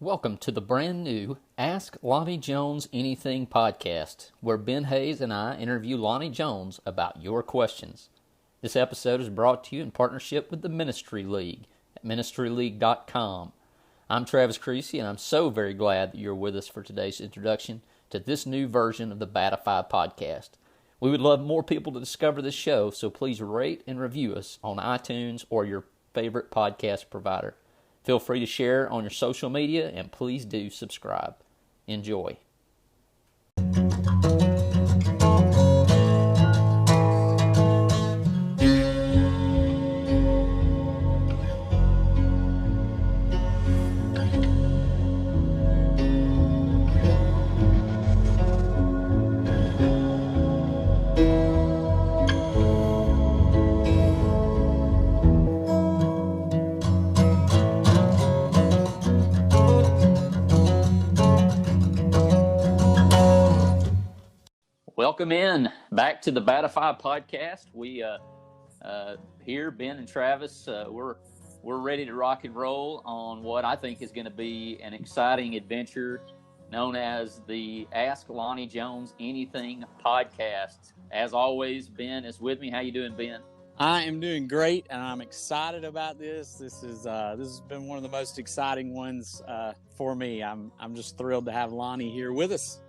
Welcome to the brand new Ask Lonnie Jones Anything podcast, where Ben Hayes and I interview Lonnie Jones about your questions. This episode is brought to you in partnership with the Ministry League at ministryleague.com. I'm Travis Creasy, and I'm so very glad that you're with us for today's introduction to this new version of the Batify podcast. We would love more people to discover this show, so please rate and review us on iTunes or your favorite podcast provider. Feel free to share on your social media, and please do subscribe. Enjoy. Welcome in back to the Batify podcast. We here, Ben and Travis, we're ready to rock and roll on what I think is going to be an exciting adventure known as the Ask Lonnie Jones Anything podcast. As always, Ben is with me. How you doing, Ben? I am doing great, and I'm excited about this. This has been one of the most exciting ones for me. I'm just thrilled to have Lonnie here with us.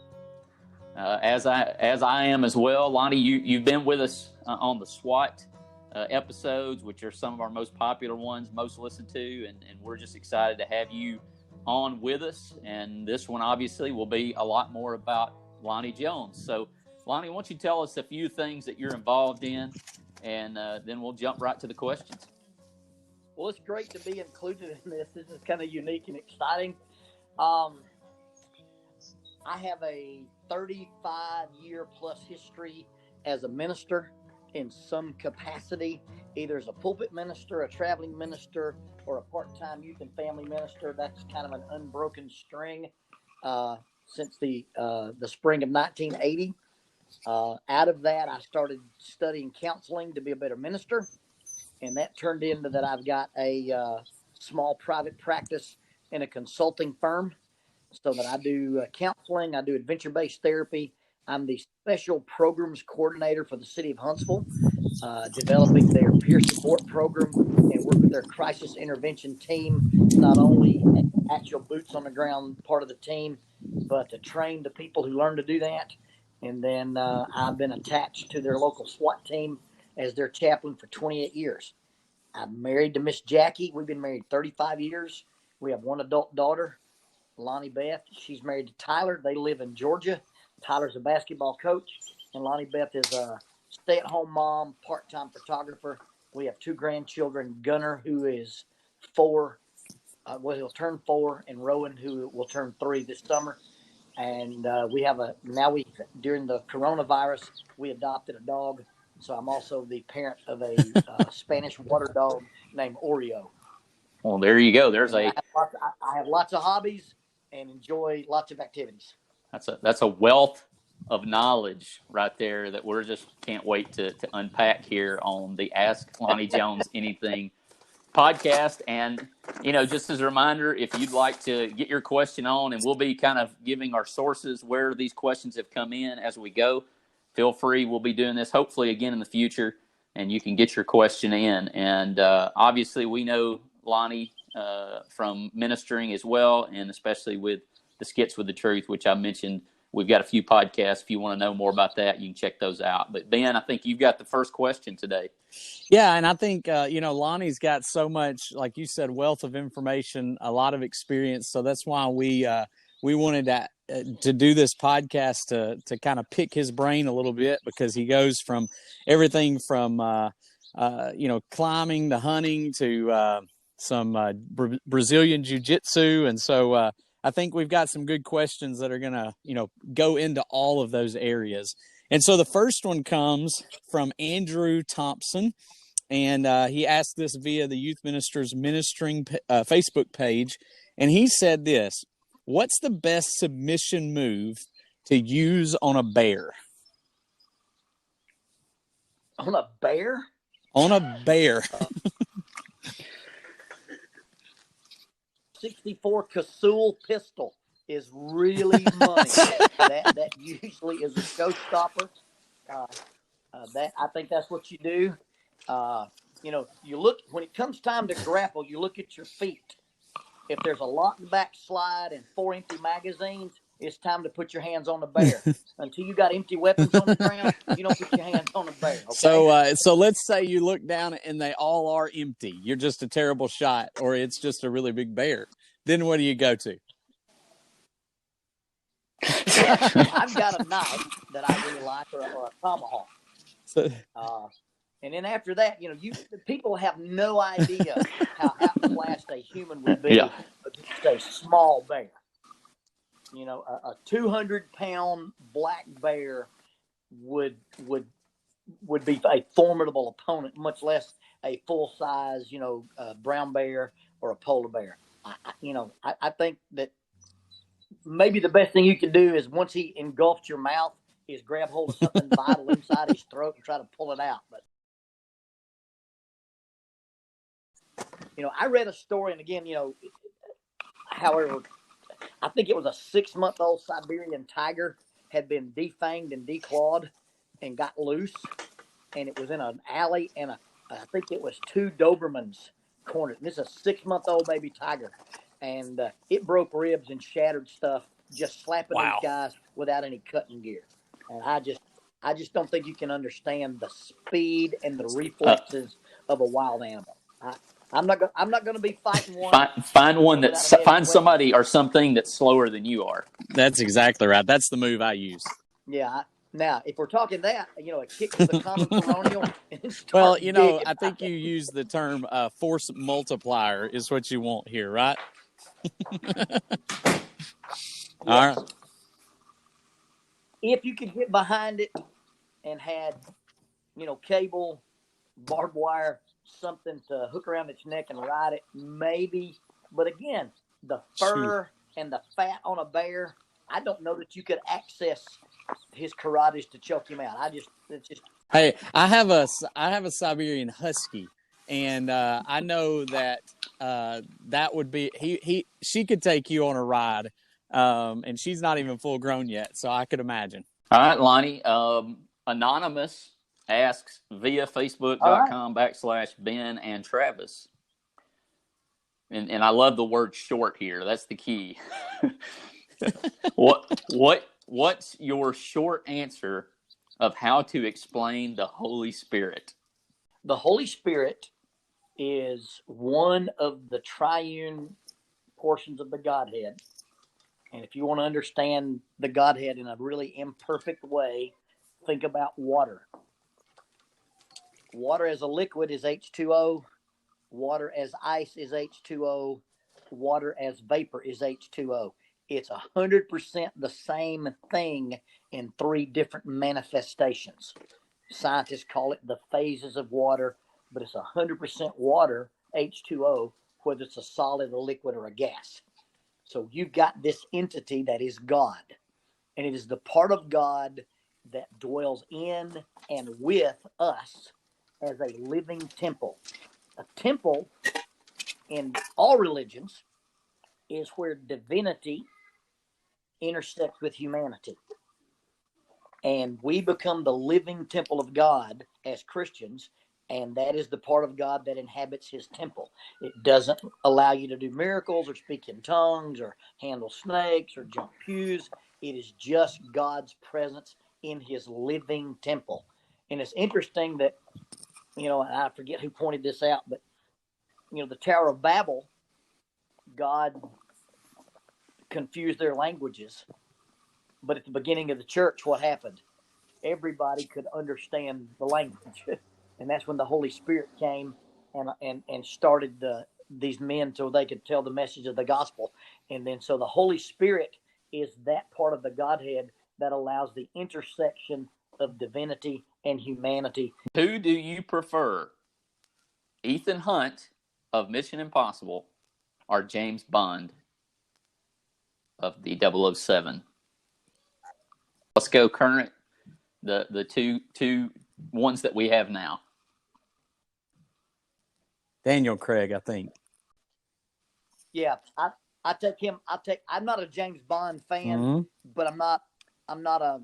As I am as well. Lonnie, you've been with us on the SWAT episodes, which are some of our most popular ones, most listened to, and we're just excited to have you on with us. And this one obviously will be a lot more about Lonnie Jones. So, Lonnie, why don't you tell us a few things that you're involved in, and then we'll jump right to the questions. Well, it's great to be included in this. This is kind of unique and exciting. I have a 35-year plus history as a minister in some capacity, either as a pulpit minister, a traveling minister, or a part-time youth and family minister. That's kind of an unbroken string since the spring of 1980. Out of that, I started studying counseling to be a better minister, and that turned into that I've got a small private practice in a consulting firm. So that I do counseling, I do adventure-based therapy. I'm the special programs coordinator for the city of Huntsville, developing their peer support program and work with their crisis intervention team, not only actual boots on the ground part of the team, but to train the people who learn to do that. And then I've been attached to their local SWAT team as their chaplain for 28 years. I'm married to Miss Jackie. We've been married 35 years. We have one adult daughter, Lonnie Beth. She's married to Tyler. They live in Georgia. Tyler's a basketball coach, and Lonnie Beth is a stay-at-home mom, part-time photographer. We have two grandchildren, Gunnar, who is 4, he'll turn 4, and Rowan, who will turn 3 this summer. And during the coronavirus, we adopted a dog. So I'm also the parent of a Spanish water dog named Oreo. Well, there you go. I have lots of hobbies and enjoy lots of activities. That's a wealth of knowledge right there that we're just can't wait to unpack here on the Ask Lonnie Jones Anything podcast. And, just as a reminder, if you'd like to get your question on, and we'll be kind of giving our sources where these questions have come in as we go, feel free. We'll be doing this hopefully again in the future, and you can get your question in. And obviously we know Lonnie from ministering as well, and especially with the Skits with the Truth, which I mentioned. We've got a few podcasts. If you want to know more about that, you can check those out. But Ben, I think you've got the first question today. Yeah, and I think Lonnie's got so much, like you said, wealth of information, a lot of experience. So that's why we wanted to do this podcast to kind of pick his brain a little bit, because he goes from everything from climbing to hunting to some Brazilian jiu-jitsu. And so I think we've got some good questions that are going to, go into all of those areas. And so the first one comes from Andrew Thompson, and he asked this via the Youth Ministers Ministering Facebook page. And he said this: what's the best submission move to use on a bear? On a bear? On a bear. .64 Casull pistol is really money. that usually is a showstopper. That I think that's what you do. You look when it comes time to grapple. You look at your feet. If there's a lock back slide and 4 empty magazines, it's time to put your hands on the bear. Until you got empty weapons on the ground, you don't put your hands on the bear. Okay? So let's say you look down and they all are empty. You're just a terrible shot, or it's just a really big bear. Then what do you go to? I've got a knife that I really like, or a tomahawk. And then after that, people have no idea how outclassed a human would be against a small bear. A 200-pound black bear would be a formidable opponent, much less a full-size, brown bear or a polar bear. I think that maybe the best thing you can do is once he engulfs your mouth is grab hold of something vital inside his throat and try to pull it out. But I read a story, and again, however, I think it was a 6-month-old Siberian tiger had been defanged and declawed and got loose, and it was in an alley, and I think it was 2 Dobermans cornered. And this is a 6-month-old baby tiger, and it broke ribs and shattered stuff just slapping these guys without any cutting gear. And I just don't think you can understand the speed and the reflexes of a wild animal. I'm not going to be fighting one. Find somebody or something that's slower than you are. That's exactly right. That's the move I use. Yeah. Now, if we're talking that, a kick to the common coronial. Well, I think you use the term force multiplier is what you want here, right? Yes. All right. If you could get behind it and had, cable, barbed wire, something to hook around its neck and ride it, maybe. But again, the fur and the fat on a bear, I don't know that you could access his carotids to choke him out. Hey, I have a Siberian Husky, and I know that that would be she could take you on a ride, and she's not even full grown yet, so I could imagine. All right, Lonnie. Anonymous asks via Facebook.com/Ben and Travis. And I love the word short here. That's the key. What's your short answer of how to explain the Holy Spirit? The Holy Spirit is one of the triune portions of the Godhead. And if you want to understand the Godhead in a really imperfect way, think about water. Water as a liquid is H2O. Water as ice is H2O. Water as vapor is H2O. It's 100% the same thing in 3 different manifestations. Scientists call it the phases of water, but it's 100% water, H2O, whether it's a solid, a liquid, or a gas. So you've got this entity that is God, and it is the part of God that dwells in and with us as a living temple. A temple in all religions is where divinity intersects with humanity. And we become the living temple of God as Christians, and that is the part of God that inhabits his temple. It doesn't allow you to do miracles or speak in tongues or handle snakes or jump pews. It is just God's presence in his living temple. And it's interesting that, I forget who pointed this out, but, the Tower of Babel, God confused their languages. But at the beginning of the church, what happened? Everybody could understand the language. And that's when the Holy Spirit came and started these men so they could tell the message of the gospel. And then so the Holy Spirit is that part of the Godhead that allows the intersection of divinity and humanity. Who do you prefer, Ethan Hunt of Mission Impossible or James Bond of the 007? Let's go current, the two ones that we have now. Daniel Craig, I think. Yeah, I take him. I'm not a James Bond fan, but I'm not a.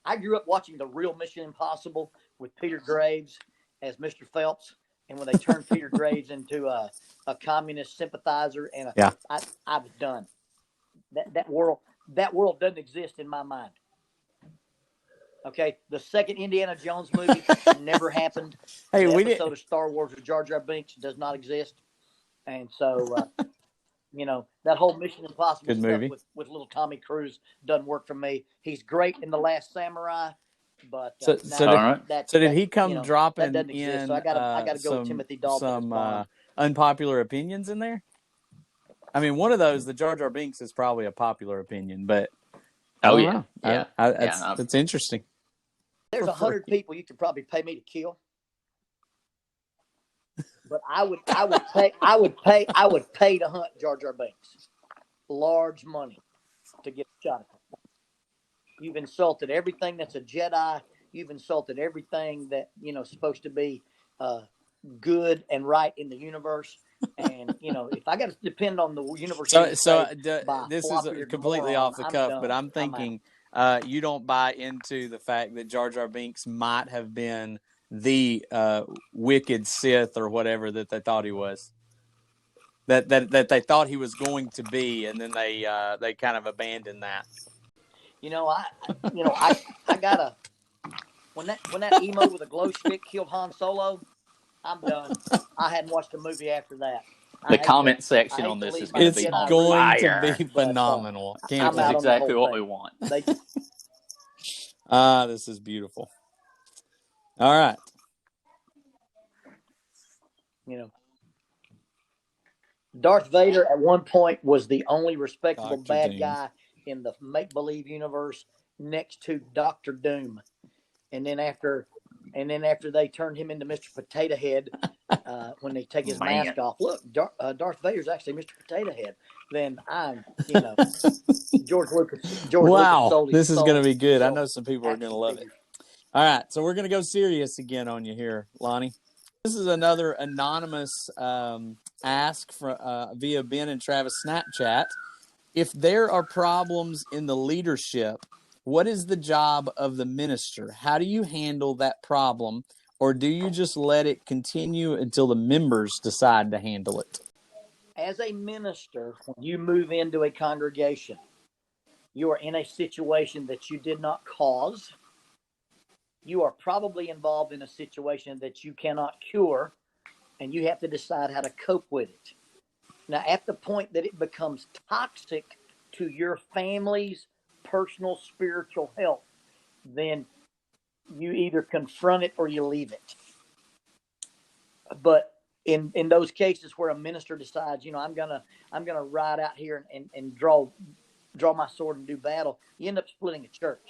I grew up watching the real Mission Impossible with Peter Graves as Mr. Phelps, and when they turned Peter Graves into a communist sympathizer, and I was done. That world doesn't exist in my mind. Okay, the second Indiana Jones movie never happened. Hey, the episode of Star Wars with Jar Jar Binks does not exist, and so that whole Mission Impossible stuff with little Tommy Cruise doesn't work for me. He's great in The Last Samurai, but did he come dropping that in? Exist, so I got to go with Timothy Dalton. Some unpopular opinions in there. I mean, one of those, the Jar Jar Binks, is probably a popular opinion, but that's interesting. There's 100 people you could probably pay me to kill, but I would pay to hunt Jar Jar Binks, large money to get a shot at him. You've insulted everything that's a Jedi. You've insulted everything that supposed to be good and right in the universe. And if I got to depend on the universe, this is completely off the cuff, but I'm thinking you don't buy into the fact that Jar Jar Binks might have been the wicked Sith or whatever that they thought he was. That they thought he was going to be, and then they kind of abandoned that. I gotta when that emo with a glow stick killed Han Solo, I'm done. I hadn't watched a movie after that. The comment section on this is going to be phenomenal. This is exactly what we want. This is beautiful. All right. Darth Vader at one point was the only respectable bad guy in the make-believe universe, next to Dr. Doom. And then after they turned him into Mr. Potato Head, when they take his mask off, look, Darth Vader's actually Mr. Potato Head. Then I'm, George Lucas. Wow, this is going to be good. I know some people are going to love it. All right, so we're going to go serious again on you here, Lonnie. This is another anonymous ask via Ben and Travis Snapchat. If there are problems in the leadership, what is the job of the minister? How do you handle that problem? Or do you just let it continue until the members decide to handle it? As a minister, when you move into a congregation, you are in a situation that you did not cause. You are probably involved in a situation that you cannot cure, and you have to decide how to cope with it. Now, at the point that it becomes toxic to your family's personal spiritual health, then you either confront it or you leave it. But in those cases where a minister decides, I'm gonna ride out here and draw my sword and do battle, you end up splitting a church.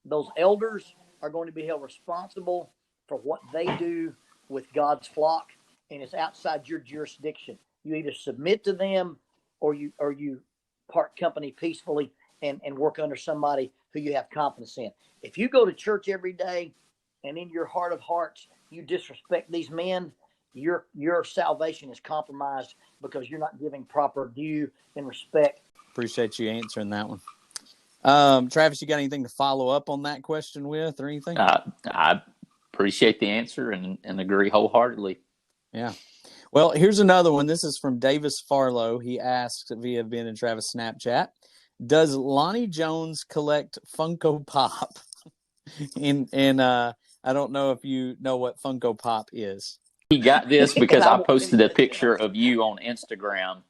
Those elders are going to be held responsible for what they do with God's flock, and it's outside your jurisdiction. You either submit to them or you part company peacefully and work under somebody who you have confidence in. If you go to church every day and in your heart of hearts you disrespect these men, your salvation is compromised because you're not giving proper due and respect. Appreciate you answering that one. Travis, you got anything to follow up on that question with or anything? I appreciate the answer and agree wholeheartedly. Yeah. Well, here's another one. This is from Davis Farlow. He asked via Ben and Travis Snapchat, does Lonnie Jones collect Funko Pop? and I don't know if you know what Funko Pop is. He got this because I posted a picture of you on Instagram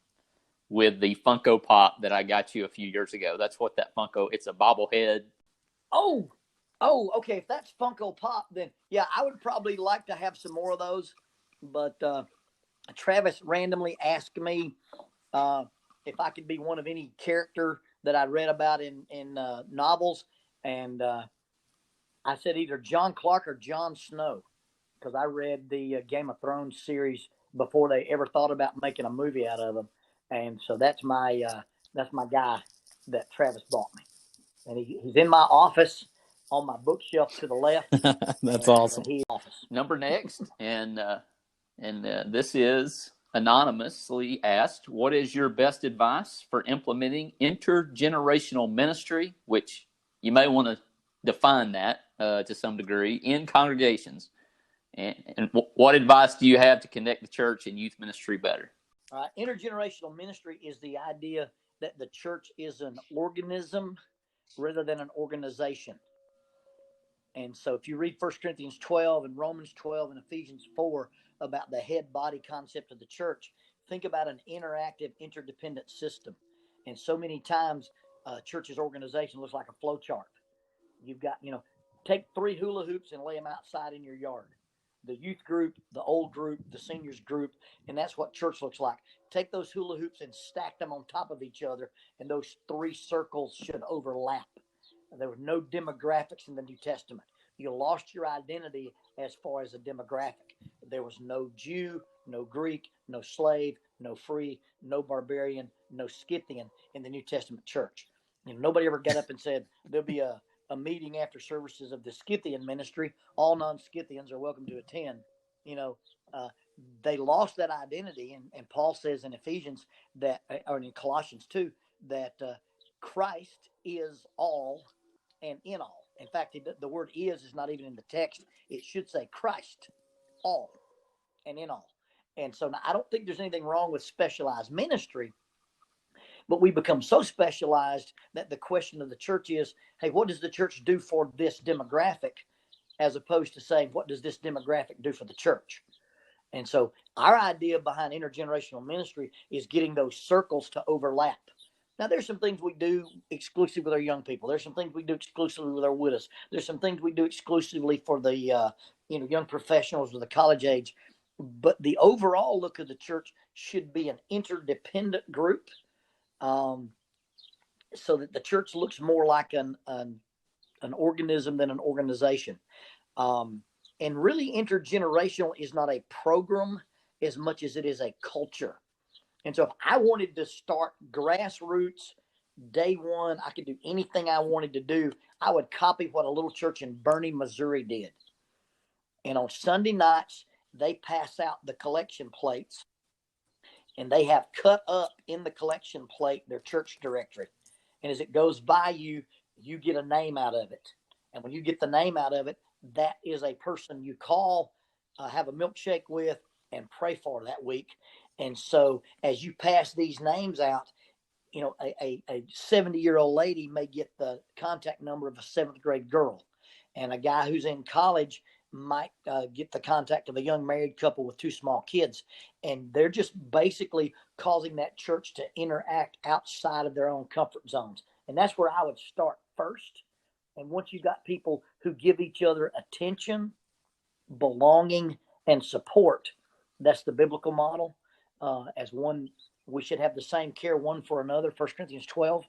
with the Funko Pop that I got you a few years ago. That's what that Funko, it's a bobblehead. Oh, okay. If that's Funko Pop, then yeah, I would probably like to have some more of those. But Travis randomly asked me if I could be one of any character that I read about in novels. And I said either John Clark or Jon Snow, because I read the Game of Thrones series before they ever thought about making a movie out of them. And so that's my guy that Travis bought me. And he's in my office on my bookshelf to the left. That's awesome. Number next. And this is anonymously asked, what is your best advice for implementing intergenerational ministry, which you may want to define that to some degree, in congregations? And what advice do you have to connect the church and youth ministry better? Intergenerational ministry is the idea that the church is an organism rather than an organization. And so if you read 1 Corinthians 12 and Romans 12 and Ephesians 4 about the head body concept of the church, think about an interactive, interdependent system. And so many times, church's organization looks like a flow chart. You've got, take 3 hula hoops and lay them outside in your yard. The youth group, the old group, the seniors group, and that's what church looks like. Take those hula hoops and stack them on top of each other, and those 3 circles should overlap. There were no demographics in the New Testament. You lost your identity as far as a demographic. There was no Jew, no Greek, no slave, no free, no barbarian, no Scythian in the New Testament church. Nobody ever got up and said there'll be a meeting after services of the Scythian ministry. All non-Scythians are welcome to attend. They lost that identity, and Paul says in Ephesians that, or in Colossians 2, that Christ is all and in all. In fact, the word is not even in the text. It should say Christ, all and in all. And so now, I don't think there's anything wrong with specialized ministry, but we become so specialized that the question of the church is, hey, what does the church do for this demographic, as opposed to saying, what does this demographic do for the church? And so our idea behind intergenerational ministry is getting those circles to overlap. Now, there's some things we do exclusively with our young people. There's some things we do exclusively with our widows. There's some things we do exclusively for the young professionals or the college age. But the overall look of the church should be an interdependent group, so that the church looks more like an organism than an organization. And really, intergenerational is not a program as much as it is a culture. And so if I wanted to start grassroots day one, I could do anything I wanted to do. I would copy what a little church in Bernie, Missouri did. And on Sunday nights, they pass out the collection plates, and they have cut up in the collection plate their church directory. And as it goes by you, you get a name out of it. And when you get the name out of it, that is a person you call, have a milkshake with, and pray for that week. And so as you pass these names out, a 70-year-old lady may get the contact number of a 7th grade girl. And a guy who's in college might get the contact of a young married couple with 2 small kids. And they're just basically causing that church to interact outside of their own comfort zones. And that's where I would start first. And once you got people who give each other attention, belonging, and support, that's the biblical model. As one, we should have the same care one for another, 1 Corinthians 12.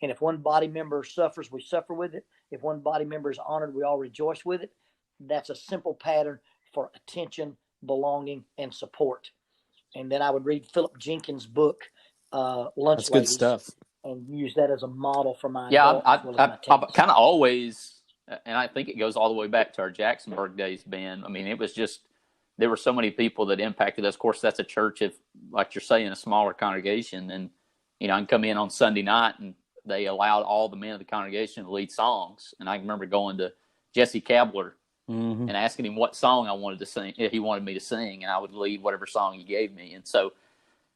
And if one body member suffers, we suffer with it. If one body member is honored, we all rejoice with it. That's a simple pattern for attention, belonging, and support. And then I would read Philip Jenkins' book, Lunch That's Ladies, good stuff. and use that as a model for my Yeah, adult as well as my I teens. kind of always, and I think it goes all the way back to our Jacksonburg days, Ben. I mean, it was just, there were so many people that impacted us. Of course, that's a church of, like you're saying, a smaller congregation. And, I can come in on Sunday night and they allowed all the men of the congregation to lead songs. And I remember going to Jesse Kabler and asking him what song I wanted to sing. He wanted me to sing, and I would lead whatever song he gave me. And so,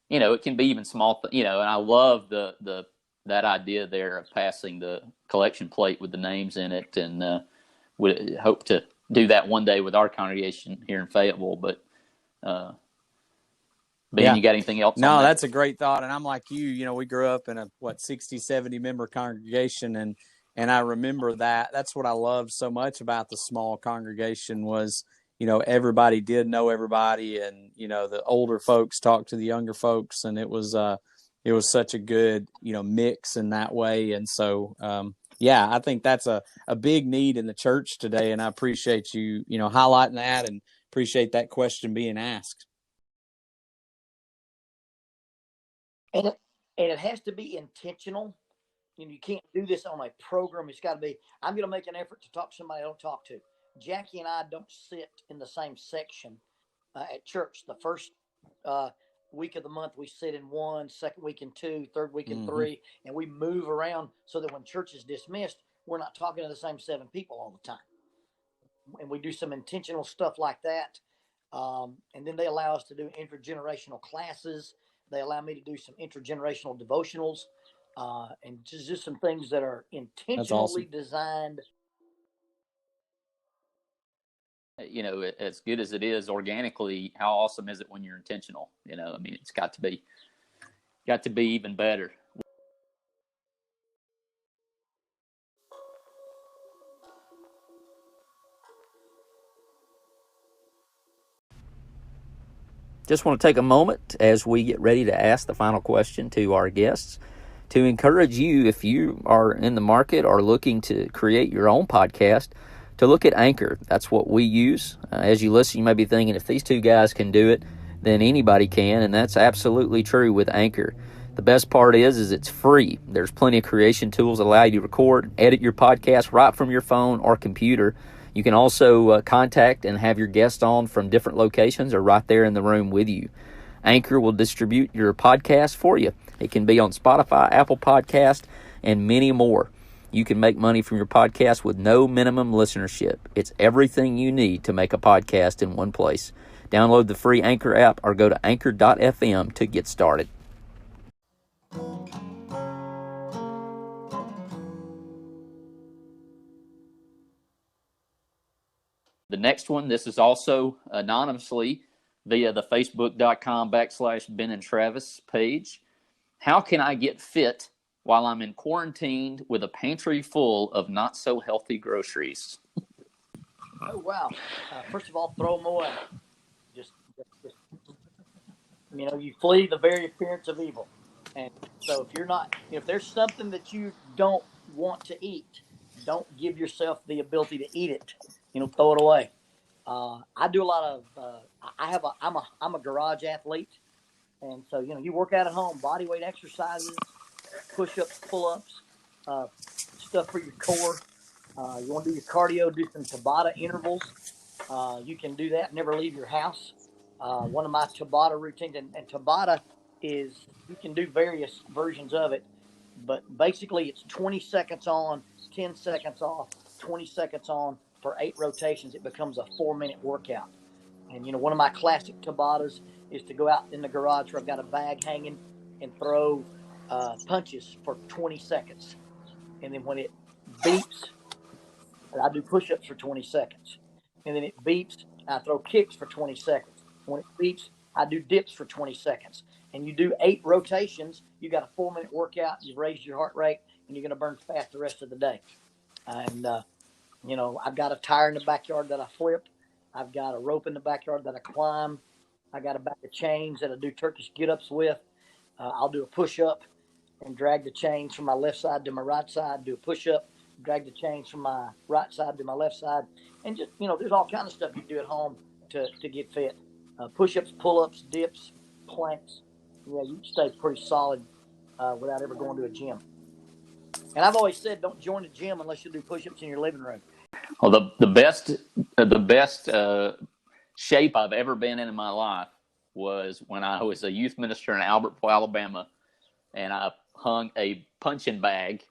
it can be even small, and I love that idea there of passing the collection plate with the names in it, and would hope to do that one day with our congregation here in Fayetteville. But Ben, you got anything else? No, on that? That's a great thought. And I'm like you, we grew up in a 60, 70 member congregation, and I remember that. That's what I loved so much about the small congregation was, everybody did know everybody, and the older folks talked to the younger folks, and it was such a good mix in that way. And so I think that's a big need in the church today, and I appreciate you highlighting that, and appreciate that question being asked. And it has to be intentional. You can't do this on a program. It's got to be, I'm going to make an effort to talk to somebody I don't talk to. Jackie and I don't sit in the same section at church. The first week of the month we sit in one, second week in two, third week in Mhm. three, and we move around so that when church is dismissed, we're not talking to the same 7 people all the time. And we do some intentional stuff like that. And then they allow us to do intergenerational classes. They allow me to do some intergenerational devotionals, and just some things that are intentionally awesome. designed. You know, as good as it is organically, how awesome is it when you're intentional? You know, I mean, it's got to be even better. Just want to take a moment as we get ready to ask the final question to our guests to encourage you, if you are in the market or looking to create your own podcast, to look at Anchor. That's what we use. As you listen, you may be thinking, if these two guys can do it, then anybody can, and that's absolutely true with Anchor. The best part is it's free. There's plenty of creation tools that allow you to record, edit your podcast right from your phone or computer. You can also contact and have your guests on from different locations or right there in the room with you. Anchor will distribute your podcast for you. It can be on Spotify, Apple Podcast, and many more. You can make money from your podcast with no minimum listenership. It's everything you need to make a podcast in one place. Download the free Anchor app or go to anchor.fm to get started. The next one, this is also anonymously via the facebook.com/Ben and Travis page. How can I get fit while I'm in quarantined with a pantry full of not so healthy groceries? Oh, wow. First of all, throw them away. Just, you flee the very appearance of evil. And so if there's something that you don't want to eat, don't give yourself the ability to eat it. Throw it away. I do a lot of. I'm a garage athlete, and so you work out at home, body weight exercises, push-ups, pull-ups, stuff for your core. You want to do your cardio, do some Tabata intervals. You can do that. Never leave your house. One of my Tabata routines, and Tabata is, you can do various versions of it, but basically it's 20 seconds on, 10 seconds off, 20 seconds on for 8 rotations. It becomes a 4-minute workout. And one of my classic Tabatas is to go out in the garage where I've got a bag hanging and throw punches for 20 seconds. And then when it beeps, I do push-ups for 20 seconds. And then it beeps, I throw kicks for 20 seconds. When it beeps, I do dips for 20 seconds. And you do 8 rotations, you got a 4-minute workout, you've raised your heart rate, and you're going to burn fat the rest of the day. And, I've got a tire in the backyard that I flip. I've got a rope in the backyard that I climb. I got a bag of chains that I do Turkish get-ups with. I'll do a push-up and drag the chains from my left side to my right side, do a push-up, drag the chains from my right side to my left side. And just, there's all kinds of stuff you can do at home to get fit. Push-ups, pull-ups, dips, planks. You stay pretty solid without ever going to a gym. And I've always said, don't join a gym unless you do push-ups in your living room. Well, the best shape I've ever been in my life was when I was a youth minister in Albertville, Alabama, and I hung a punching bag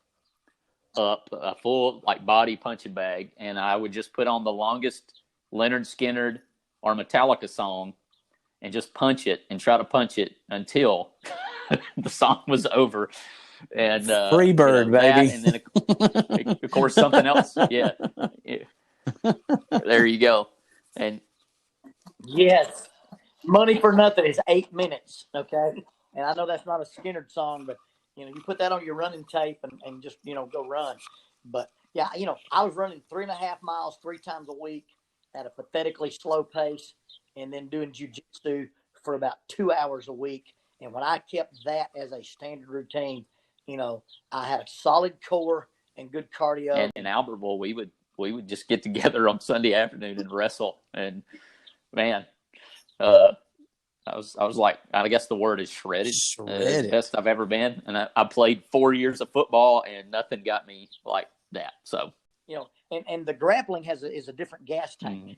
up, a full body punching bag, and I would just put on the longest Leonard Skinner or Metallica song and just punch it and try to punch it until the song was over. And Free bird, baby. That, and then of course something else. Yeah. There you go. And yes, Money for Nothing is 8 minutes. Okay. And I know that's not a Skinner song, but you put that on your running tape and just, go run. But yeah, I was running 3.5 miles 3 times a week at a pathetically slow pace, and then doing jiu-jitsu for about 2 hours a week. And when I kept that as a standard routine, I had a solid core and good cardio. And in Albertville, we would just get together on Sunday afternoon and wrestle. And man, I was like, I guess the word is shredded. The best I've ever been. And I played 4 years of football, and nothing got me like that. So and the grappling is a different gas tank.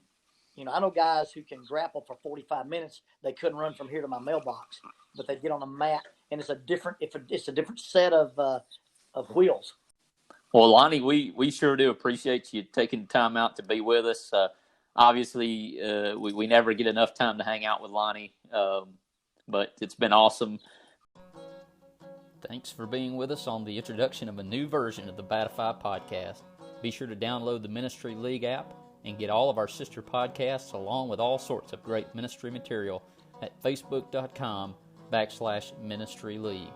I know guys who can grapple for 45 minutes. They couldn't run from here to my mailbox, but they get on a mat, and it's a different set of wheels. Well, Lonnie, we sure do appreciate you taking time out to be with us. Obviously, we never get enough time to hang out with Lonnie, but it's been awesome. Thanks for being with us on the introduction of a new version of the Batify podcast. Be sure to download the Ministry League app and get all of our sister podcasts along with all sorts of great ministry material at facebook.com/ministry league.